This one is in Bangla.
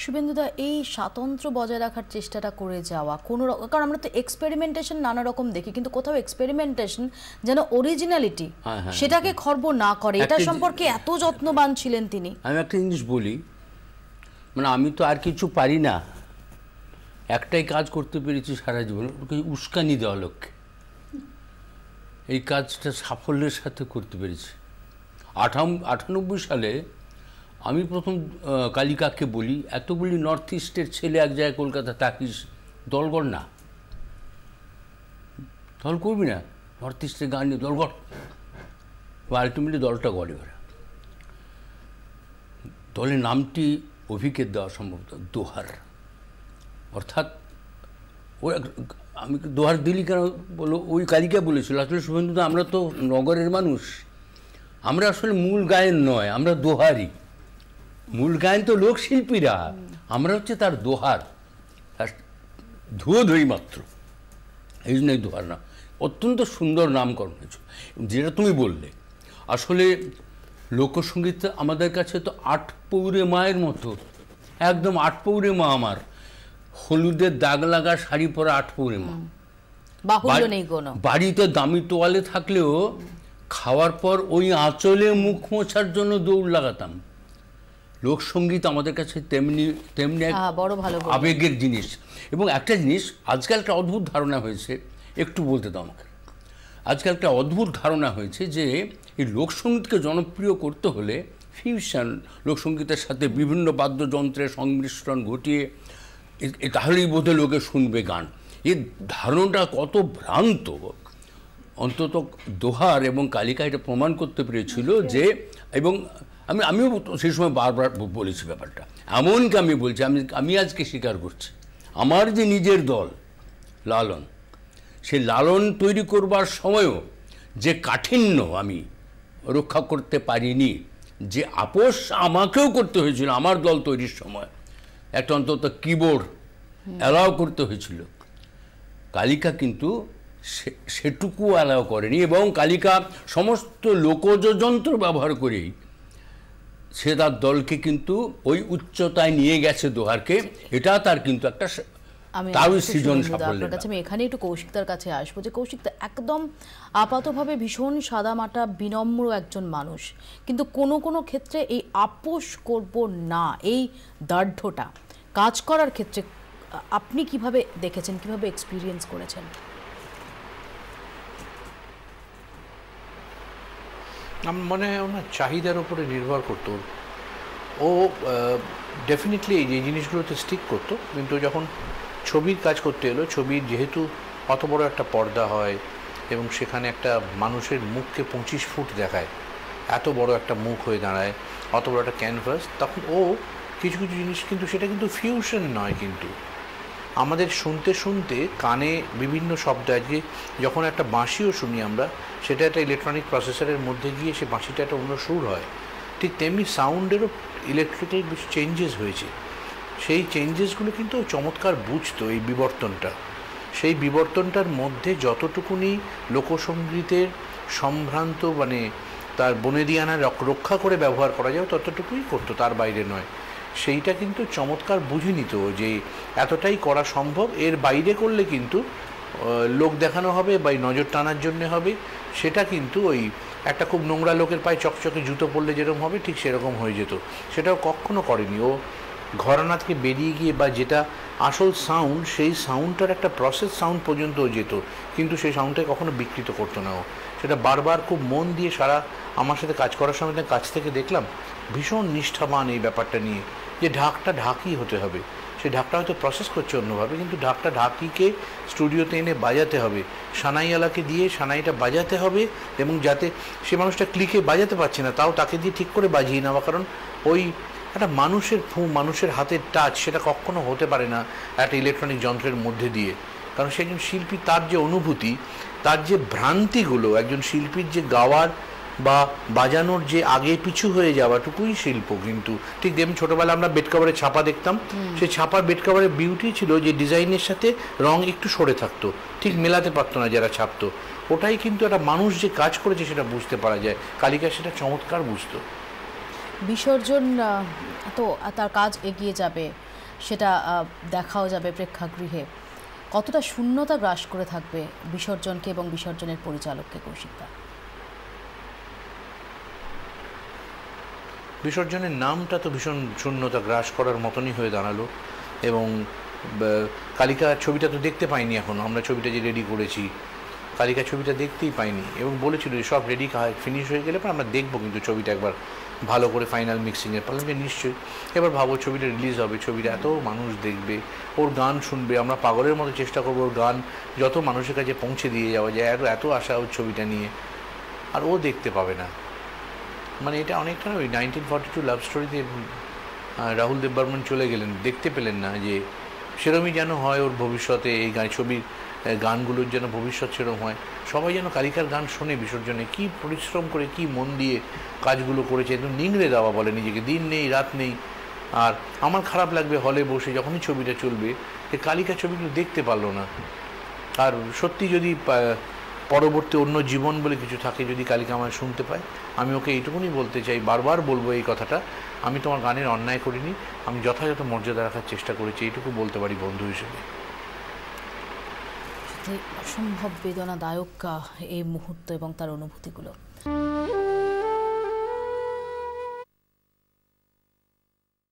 শুভেন্দুদা, এই স্বাতন্ত্র্য বজায় রাখার চেষ্টাটা করে যাওয়া কোনো কারণ আমরা তো এক্সপেরিমেন্টেশন নানা রকম দেখি, কিন্তু কোথাও এক্সপেরিমেন্টেশন যেন অরিজিনালিটি সেটাকে খর্ব না করে, এটা সম্পর্কে এত যত্নবান ছিলেন তিনি। আমি একটা জিনিস বলি, মানে আমি তো আর কিছু পারি না, একটাই কাজ করতে পেরেছি সারা জীবন, উস্কানি দেওয়া লক্ষ্যে এই কাজটা সাফল্যের সাথে করতে পেরেছি। 98 সালে আমি প্রথম কালিকাকে বলি, এতগুলি নর্থ ইস্টের ছেলে এক জায়গায় কলকাতা থাকিস, দল গড় না, দল করবি না, নর্থ ইস্টের গান নিয়ে দল গড়। আলটিমেটলি দলটা গড়ে ওরা। দলের নামটি অভিকেত দেওয়া সম্ভবত দোহার, অর্থাৎ ওই আমি দোহার দিলি কেন বলো, ওই কালিকা বলেছিল আসলে শুভেন্দু, আমরা তো নগরের মানুষ, আমরা আসলে মূল গায়ন নয়, আমরা দোহারি। মূল গায়ন তো লোকশিল্পীরা, আমরা হচ্ছে তার দোহার, ধুয়োধরি মাত্র, এই জন্য দোহার না। অত্যন্ত সুন্দর নামকরণ হয়েছে যেটা তুমি বললে। আসলে লোকসঙ্গীত আমাদের কাছে তো আট পৌরে মায়ের মতো, একদম আট পৌরে মা। আমার হলুদের দাগ লাগা শাড়ি পরা আট পৌরে মা, বাড়িতে দামি তোয়ালে থাকলেও খাওয়ার পর ওই আঁচলে মুখ মোছার জন্য দৌড় লাগাতাম। লোকসঙ্গীত আমাদের কাছে তেমনি তেমনি আবেগের জিনিস। এবং একটা জিনিস আজকাল একটা অদ্ভুত ধারণা হয়েছে, একটু বলতে দাও আমাকে। আজকাল একটা অদ্ভুত ধারণা হয়েছে যে এই লোকসঙ্গীতকে জনপ্রিয় করতে হলে ফিউশন, লোকসঙ্গীতের সাথে বিভিন্ন বাদ্যযন্ত্রের সংমিশ্রণ ঘটিয়ে তাহলেই বোধহয় লোকে শুনবে গান। এই ধারণাটা কত ভ্রান্ত। অন্তত দোহার এবং কালিকা এটা প্রমাণ করতে পেরেছিল যে, এবং আমিও সেই সময় বারবার বলেছি ব্যাপারটা, এমনকি আমি বলছি, আমি আজকে স্বীকার করছি, আমার যে নিজের দল লালন, সেই লালন তৈরি করবার সময়ও যে কাঠিন্য আমি রক্ষা করতে পারিনি, যে আপোষ আমাকেও করতে হয়েছিল আমার দল তৈরির সময়, একটা অন্তত কিবোর্ড অ্যালাউ করতে হয়েছিল, কালিকা কিন্তু সেটুকু অ্যালাউ করেনি। এবং কালিকা সমস্ত লোকজ যন্ত্র ব্যবহার করেই সে তার দলকে কিন্তু ওই উচ্চতায় নিয়ে গেছে দোহারকে। এটা তার কিন্তু একটা সৃজন সাফল্য। আমি এখানে একটু কৌশিকদার কাছে আসবো, যে কৌশিকদা একদম আপাতভাবে ভীষণ সাদামাটা বিনম্র একজন মানুষ, কিন্তু কোনো কোনো ক্ষেত্রে এই আপোষ করব না, এই দার্ঢ্যটা কাজ করার ক্ষেত্রে আপনি কিভাবে দেখেছেন, কিভাবে এক্সপিরিয়েন্স করেছেন? আমার মনে হয় ওনার চাহিদার উপরে নির্ভর করতো। ও ডেফিনেটলি এই জিনিসগুলোতে স্টিক করতো, কিন্তু যখন ছবির কাজ করতে এলো, ছবির যেহেতু অত বড় একটা পর্দা হয় এবং সেখানে একটা মানুষের মুখকে 25 ফুট দেখায়, এত বড় একটা মুখ হয়ে দাঁড়ায়, অত বড় একটা ক্যানভাস, তখন ও কিছু কিছু জিনিস, কিন্তু সেটা কিন্তু ফিউশন নয়, কিন্তু আমাদের শুনতে শুনতে কানে বিভিন্ন শব্দ, আজকে যখন একটা বাঁশিও শুনি আমরা, সেটা একটা ইলেকট্রনিক প্রসেসরের মধ্যে গিয়ে সে বাঁশিটা একটা অন্য সুর হয়, ঠিক তেমনি সাউন্ডেরও ইলেকট্রিক্যাল বেশ চেঞ্জেস হয়েছে। সেই চেঞ্জেসগুলো কিন্তু চমৎকার বুঝতো, এই বিবর্তনটা। সেই বিবর্তনটার মধ্যে যতটুকুনি লোকসঙ্গীতের সম্ভ্রান্ত, মানে তার বনেদিয়ানা রক্ষা করে ব্যবহার করা যায় ততটুকুই করতো, তার বাইরে নয়। সেইটা কিন্তু চমৎকার বুঝে নিত যে এতটাই করা সম্ভব, এর বাইরে করলে কিন্তু লোক দেখানো হবে বা নজর টানার জন্যে হবে, সেটা কিন্তু ওই একটা খুব নোংরা লোকের পায়ে চকচকে জুতো পরলে যেরকম হবে ঠিক সেরকম হয়ে যেত। সেটাও কখনো করেনি ও। ঘরানা থেকে বেরিয়ে গিয়ে বা যেটা আসল সাউন্ড, সেই সাউন্ডটার একটা প্রসেস সাউন্ড পর্যন্ত যেত, কিন্তু সেই সাউন্ডটাকে কখনো বিকৃত করতো না ও। সেটা বারবার খুব মন দিয়ে, সারা আমার সাথে কাজ করার সময় কাছ থেকে দেখলাম ভীষণ নিষ্ঠাবান এই ব্যাপারটা নিয়ে, যে ঢাকটা ঢাকি হতে হবে। সে ঢাকটা হয়তো প্রসেস করছে অন্যভাবে, কিন্তু ঢাকটা ঢাকিকে স্টুডিওতে এনে বাজাতে হবে, সানাইওয়ালাকে দিয়ে সানাইটা বাজাতে হবে, এবং যাতে সে মানুষটা ক্লিকে বাজাতে পারছে না, তাও তাকে দিয়ে ঠিক করে বাজিয়ে নেওয়া। কারণ ওই একটা মানুষের মানুষের হাতের টাচ, সেটা কখনো হতে পারে না একটা ইলেকট্রনিক যন্ত্রের মধ্যে দিয়ে। কারণ সে একজন শিল্পী, তার যে অনুভূতি, তার যে ভ্রান্তিগুলো, একজন শিল্পীর যে গাওয়ার বা বাজানোর যে আগে পিছু হয়ে যাওয়াটুকুই শিল্প। কিন্তু ঠিক যেমন ছোটোবেলা আমরা বেড কভারে ছাপা দেখতাম, সেই ছাপার বেড কভারের বিউটি ছিল যে ডিজাইনের সাথে রং একটু সরে থাকতো, ঠিক মেলাতে পারতো না যারা ছাপতো। ওটাই কিন্তু একটা মানুষ যে কাজ করেছে সেটা বুঝতে পারা যায়। কালিকা সেটা চমৎকার বুঝতো। বিসর্জন তো তার কাজ এগিয়ে যাবে, সেটা দেখাও যাবে প্রেক্ষাগৃহে। কতটা শূন্যতা গ্রাস করে থাকবে বিসর্জনকে এবং বিসর্জনের পরিচালককে কৌশিকদা? বিসর্জনের নামটা তো ভীষণ শূন্যতা গ্রাস করার মতনই হয়ে দাঁড়ালো। এবং কালিকা ছবিটা তো দেখতে পাইনি এখনো, আমরা ছবিটা যে রেডি করেছি কালিকা ছবিটা দেখতেই পাইনি, এবং বলেছিল যে সব রেডি ফিনিশ হয়ে গেলে পর আমরা দেখবো কিন্তু ছবিটা একবার ভালো করে ফাইনাল মিক্সিংয়ের। বললাম যে নিশ্চয়ই। এবার ভাবো ছবিটা রিলিজ হবে, ছবিটা এত মানুষ দেখবে, ওর গান শুনবে, আমরা পাগলের মতো চেষ্টা করবো ওর গান যত মানুষের কাছে পৌঁছে দিয়ে যাওয়া যায়, এত আশা ওর ছবিটা নিয়ে, আর ও দেখতে পাবে না। মানে এটা অনেকটা ওই 1942 লাভ স্টোরিতে রাহুল দেব বর্মন চলে গেলেন, দেখতে পেলেন না, যে সেরমই যেন হয় ওর ভবিষ্যতে, এই ছবির গানগুলোর যেন ভবিষ্যৎ সেরকম হয়। সবাই যেন কালিকার গান শোনে বিসর্জনে, কী পরিশ্রম করে কী মন দিয়ে কাজগুলো করেছে, একদম নিংড়ে দেওয়া বলে নিজেকে, দিন নেই রাত নেই। আর আমার খারাপ লাগবে হলে বসে যখনই ছবিটা চলবে যে কালিকা ছবিগুলো দেখতে পারলো না। আর সত্যি যদি পরবর্তী অন্য জীবন বলে কিছু থাকে, যদি কালিকা আমার শুনতে পায়, আমি ওকে এইটুকুনি বলতে চাই, বারবার বলবো এই কথাটা, আমি তোমার গানের অন্যায় করিনি, আমি যথাযথ মর্যাদা রাখার চেষ্টা করেছি, এইটুকু বলতে পারি বন্ধু হিসেবে। অসম্ভব বেদনাদায়ক এই মুহূর্ত এবং তার অনুভূতিগুলো।